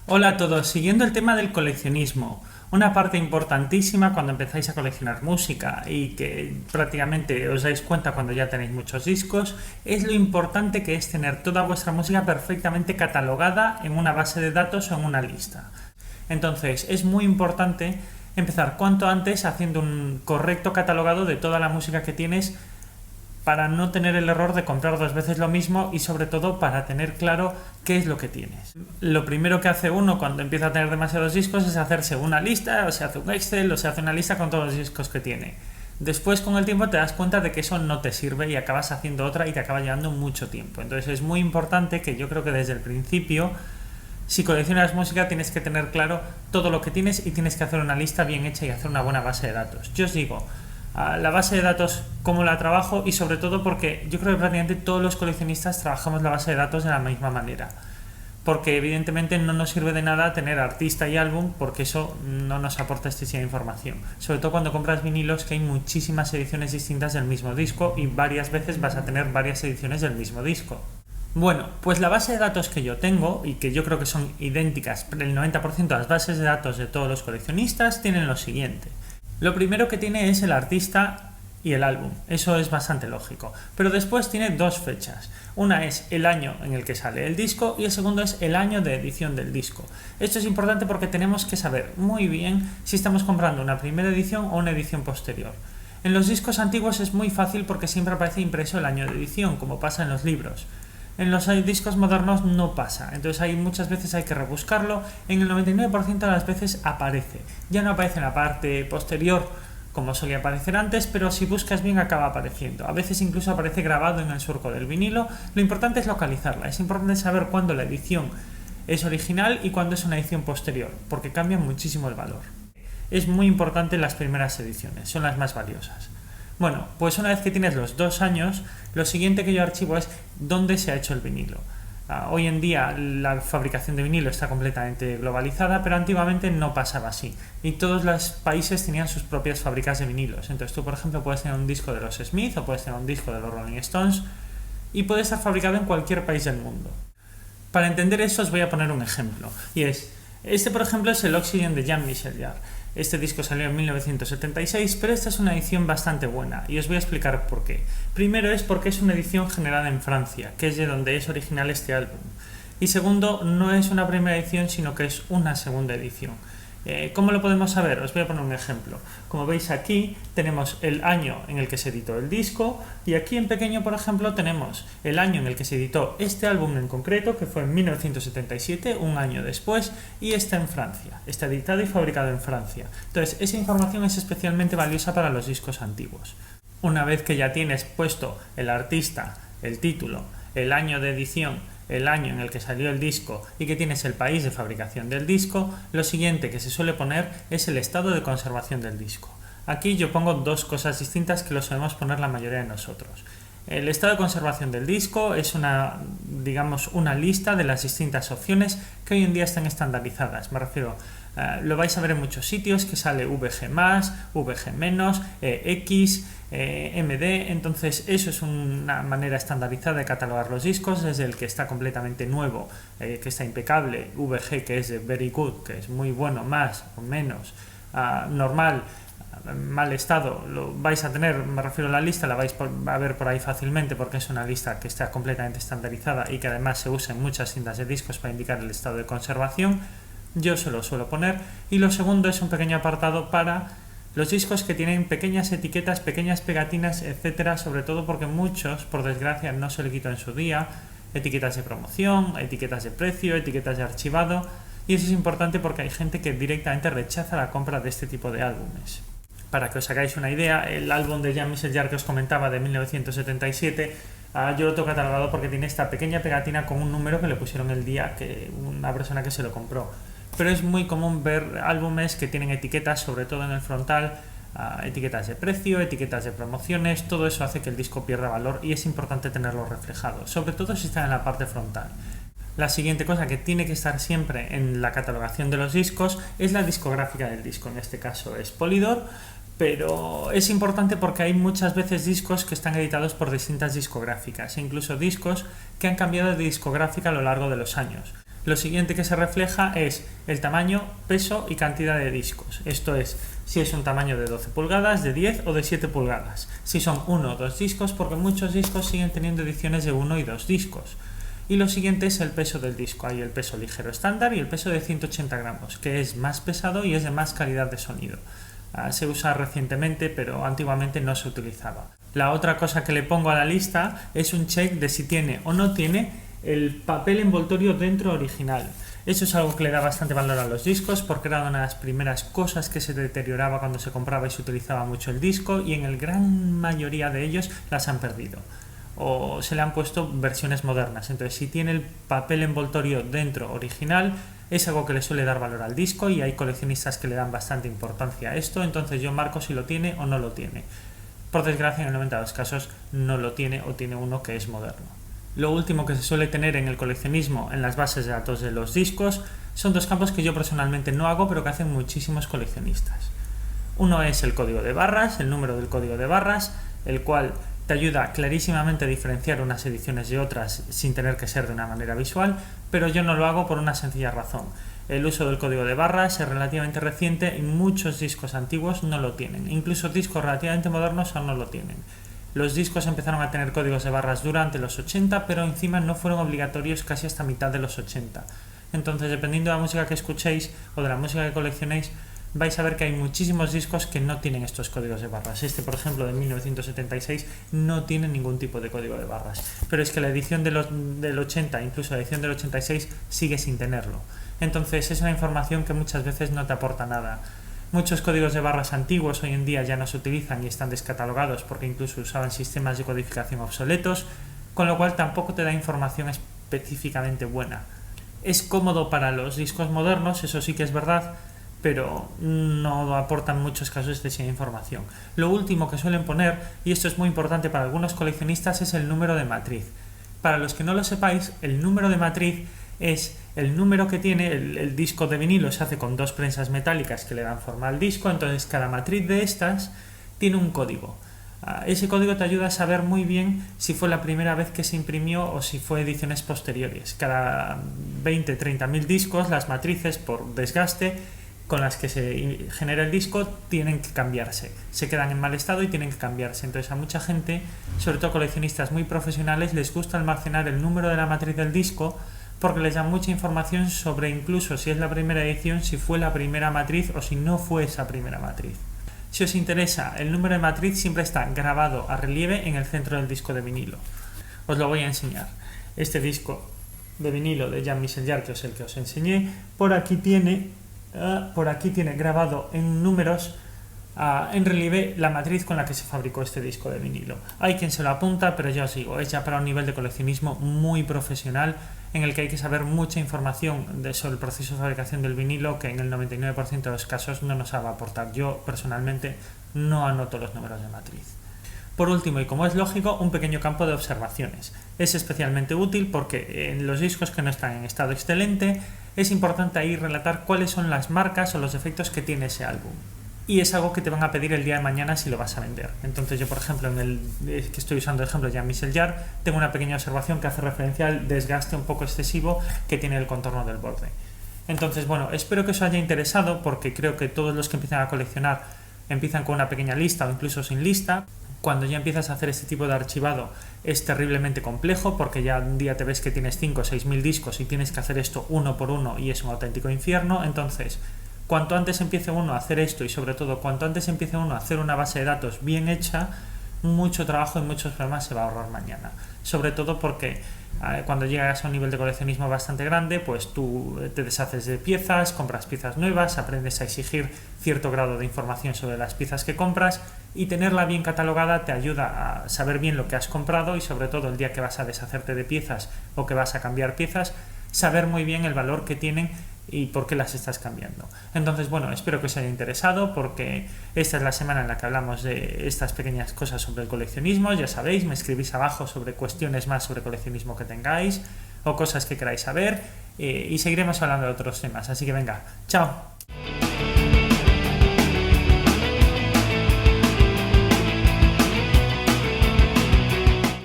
Hola a todos, siguiendo el tema del coleccionismo, una parte importantísima cuando empezáis a coleccionar música y que prácticamente os dais cuenta cuando ya tenéis muchos discos, es lo importante que es tener toda vuestra música perfectamente catalogada en una base de datos o en una lista. Entonces, es muy importante empezar cuanto antes haciendo un correcto catalogado de toda la música que tienes para no tener el error de comprar dos veces lo mismo y sobre todo para tener claro qué es lo que tienes. Lo primero que hace uno cuando empieza a tener demasiados discos es hacerse una lista, o se hace un Excel, o se hace una lista con todos los discos que tiene. Después con el tiempo te das cuenta de que eso no te sirve y acabas haciendo otra y te acaba llevando mucho tiempo. Entonces es muy importante que yo creo que desde el principio, si coleccionas música, tienes que tener claro todo lo que tienes y tienes que hacer una lista bien hecha y hacer una buena base de datos. Yo os digo, la base de datos, cómo la trabajo, y sobre todo porque yo creo que prácticamente todos los coleccionistas trabajamos la base de datos de la misma manera, porque evidentemente no nos sirve de nada tener artista y álbum porque eso no nos aporta excesiva información, sobre todo cuando compras vinilos, que hay muchísimas ediciones distintas del mismo disco y varias veces vas a tener varias ediciones del mismo disco. Bueno, pues la base de datos que yo tengo, y que yo creo que son idénticas, el 90% de las bases de datos de todos los coleccionistas tienen lo siguiente. Lo primero que tiene es el artista y el álbum, eso es bastante lógico, pero después tiene dos fechas. Una es el año en el que sale el disco y el segundo es el año de edición del disco. Esto es importante porque tenemos que saber muy bien si estamos comprando una primera edición o una edición posterior. En los discos antiguos es muy fácil porque siempre aparece impreso el año de edición, como pasa en los libros. En los discos modernos no pasa, entonces muchas veces hay que rebuscarlo. En el 99% de las veces aparece. Ya no aparece en la parte posterior como solía aparecer antes, pero si buscas bien acaba apareciendo. A veces incluso aparece grabado en el surco del vinilo. Lo importante es localizarla, es importante saber cuándo la edición es original y cuándo es una edición posterior, porque cambia muchísimo el valor. Es muy importante las primeras ediciones, son las más valiosas. Bueno, pues una vez que tienes los 2 años, lo siguiente que yo archivo es dónde se ha hecho el vinilo. Hoy en día la fabricación de vinilo está completamente globalizada, pero antiguamente no pasaba así. Y todos los países tenían sus propias fábricas de vinilos. Entonces tú, por ejemplo, puedes tener un disco de los Smith o puedes tener un disco de los Rolling Stones y puede estar fabricado en cualquier país del mundo. Para entender esto os voy a poner un ejemplo. Y este por ejemplo es el Oxygen de Jean-Michel Jarre. Este disco salió en 1976, pero esta es una edición bastante buena y os voy a explicar por qué. Primero es porque es una edición generada en Francia, que es de donde es original este álbum. Y segundo, no es una primera edición, sino que es una segunda edición. ¿Cómo lo podemos saber? Os voy a poner un ejemplo. Como veis aquí tenemos el año en el que se editó el disco y aquí en pequeño, por ejemplo, tenemos el año en el que se editó este álbum en concreto, que fue en 1977, un año después, y está en Francia, está editado y fabricado en Francia. Entonces, esa información es especialmente valiosa para los discos antiguos. Una vez que ya tienes puesto el artista, el título, el año de edición, el año en el que salió el disco y que tienes el país de fabricación del disco, lo siguiente que se suele poner es el estado de conservación del disco. Aquí yo pongo dos cosas distintas que lo solemos poner la mayoría de nosotros. El estado de conservación del disco es una lista de las distintas opciones que hoy en día están estandarizadas. Me refiero, lo vais a ver en muchos sitios que sale VG+, VG-, X, MD, entonces eso es una manera estandarizada de catalogar los discos, desde el que está completamente nuevo, que está impecable, VG, que es de very good, que es muy bueno, más o menos, normal, mal estado, lo vais a tener, me refiero a la lista, la vais a ver por ahí fácilmente porque es una lista que está completamente estandarizada y que además se usa en muchas cintas de discos para indicar el estado de conservación. Yo se lo suelo poner. Y lo segundo es un pequeño apartado para los discos que tienen pequeñas etiquetas, pequeñas pegatinas, etcétera, sobre todo porque muchos, por desgracia, no se le quitó en su día, etiquetas de promoción, etiquetas de precio, etiquetas de archivado, y eso es importante porque hay gente que directamente rechaza la compra de este tipo de álbumes. Para que os hagáis una idea, el álbum de Jean-Michel Jarre que os comentaba de 1977, yo lo tengo catalogado porque tiene esta pequeña pegatina con un número que le pusieron el día que una persona que se lo compró. Pero es muy común ver álbumes que tienen etiquetas, sobre todo en el frontal, etiquetas de precio, etiquetas de promociones, todo eso hace que el disco pierda valor y es importante tenerlo reflejado, sobre todo si está en la parte frontal. La siguiente cosa que tiene que estar siempre en la catalogación de los discos es la discográfica del disco, en este caso es Polydor, pero es importante porque hay muchas veces discos que están editados por distintas discográficas e incluso discos que han cambiado de discográfica a lo largo de los años. Lo siguiente que se refleja es el tamaño, peso y cantidad de discos. Esto es, si es un tamaño de 12 pulgadas, de 10 o de 7 pulgadas. Si son 1 o 2 discos, porque muchos discos siguen teniendo ediciones de 1 y 2 discos. Y lo siguiente es el peso del disco. Hay el peso ligero estándar y el peso de 180 gramos, que es más pesado y es de más calidad de sonido. Se usa recientemente, pero antiguamente no se utilizaba. La otra cosa que le pongo a la lista es un check de si tiene o no tiene el papel envoltorio dentro original. Eso es algo que le da bastante valor a los discos, porque era una de las primeras cosas que se deterioraba cuando se compraba y se utilizaba mucho el disco, y en el gran mayoría de ellos las han perdido o se le han puesto versiones modernas. Entonces, si tiene el papel envoltorio dentro original, es algo que le suele dar valor al disco, y hay coleccionistas que le dan bastante importancia a esto. Entonces yo marco si lo tiene o no lo tiene. Por desgracia, en el 90 de los casos no lo tiene, o tiene uno que es moderno. Lo último que se suele tener en el coleccionismo en las bases de datos de los discos son dos campos que yo personalmente no hago, pero que hacen muchísimos coleccionistas. Uno es el código de barras, el número del código de barras, el cual te ayuda clarísimamente a diferenciar unas ediciones de otras sin tener que ser de una manera visual, pero yo no lo hago por una sencilla razón. El uso del código de barras es relativamente reciente y muchos discos antiguos no lo tienen. Incluso discos relativamente modernos aún no lo tienen. Los discos empezaron a tener códigos de barras durante los 80, pero encima no fueron obligatorios casi hasta mitad de los 80. Entonces, dependiendo de la música que escuchéis o de la música que coleccionéis, vais a ver que hay muchísimos discos que no tienen estos códigos de barras. Este, por ejemplo, de 1976, no tiene ningún tipo de código de barras. Pero es que la edición del 80, incluso la edición del 86, sigue sin tenerlo. Entonces, es una información que muchas veces no te aporta nada. Muchos códigos de barras antiguos hoy en día ya no se utilizan y están descatalogados porque incluso usaban sistemas de codificación obsoletos, con lo cual tampoco te da información específicamente buena. Es cómodo para los discos modernos, eso sí que es verdad, pero no aportan muchos casos de esa información. Lo último que suelen poner, y esto es muy importante para algunos coleccionistas, es el número de matriz. Para los que no lo sepáis, el número de matriz es el número que tiene el disco de vinilo. Se hace con dos prensas metálicas que le dan forma al disco, entonces cada matriz de estas tiene un código. Ese código te ayuda a saber muy bien si fue la primera vez que se imprimió o si fue ediciones posteriores. Cada 20-30.000 discos, las matrices por desgaste con las que se genera el disco tienen que cambiarse, se quedan en mal estado y tienen que cambiarse. Entonces a mucha gente, sobre todo coleccionistas muy profesionales, les gusta almacenar el número de la matriz del disco porque les da mucha información sobre incluso si es la primera edición, si fue la primera matriz o si no fue esa primera matriz. Si os interesa, el número de matriz siempre está grabado a relieve en el centro del disco de vinilo. Os lo voy a enseñar. Este disco de vinilo de Jean-Michel Jarre, que es el que os enseñé, por aquí tiene grabado en números en relieve la matriz con la que se fabricó este disco de vinilo. Hay quien se lo apunta, pero ya os digo, es ya para un nivel de coleccionismo muy profesional en el que hay que saber mucha información sobre el proceso de fabricación del vinilo, que en el 99% de los casos no nos va a aportar. Yo personalmente no anoto los números de matriz. Por último, y como es lógico, un pequeño campo de observaciones. Es especialmente útil porque en los discos que no están en estado excelente es importante ahí relatar cuáles son las marcas o los defectos que tiene ese álbum. Y es algo que te van a pedir el día de mañana si lo vas a vender. Entonces yo, por ejemplo, en el que estoy usando el ejemplo de Jean-Michel Jarre, tengo una pequeña observación que hace referencia al desgaste un poco excesivo que tiene el contorno del borde. Entonces, bueno, espero que os haya interesado, porque creo que todos los que empiezan a coleccionar empiezan con una pequeña lista o incluso sin lista. Cuando ya empiezas a hacer este tipo de archivado es terriblemente complejo, porque ya un día te ves que tienes 5 o 6.000 discos y tienes que hacer esto uno por uno y es un auténtico infierno. Entonces, cuanto antes empiece uno a hacer esto, y sobre todo cuanto antes empiece uno a hacer una base de datos bien hecha, mucho trabajo y muchos problemas se va a ahorrar mañana. Sobre todo porque cuando llegas a un nivel de coleccionismo bastante grande, pues tú te deshaces de piezas, compras piezas nuevas, aprendes a exigir cierto grado de información sobre las piezas que compras, y tenerla bien catalogada te ayuda a saber bien lo que has comprado, y sobre todo el día que vas a deshacerte de piezas o que vas a cambiar piezas, saber muy bien el valor que tienen y por qué las estás cambiando. Entonces, bueno, espero que os haya interesado, porque esta es la semana en la que hablamos de estas pequeñas cosas sobre el coleccionismo. Ya sabéis, me escribís abajo sobre cuestiones más sobre coleccionismo que tengáis o cosas que queráis saber, y seguiremos hablando de otros temas. Así que venga, chao.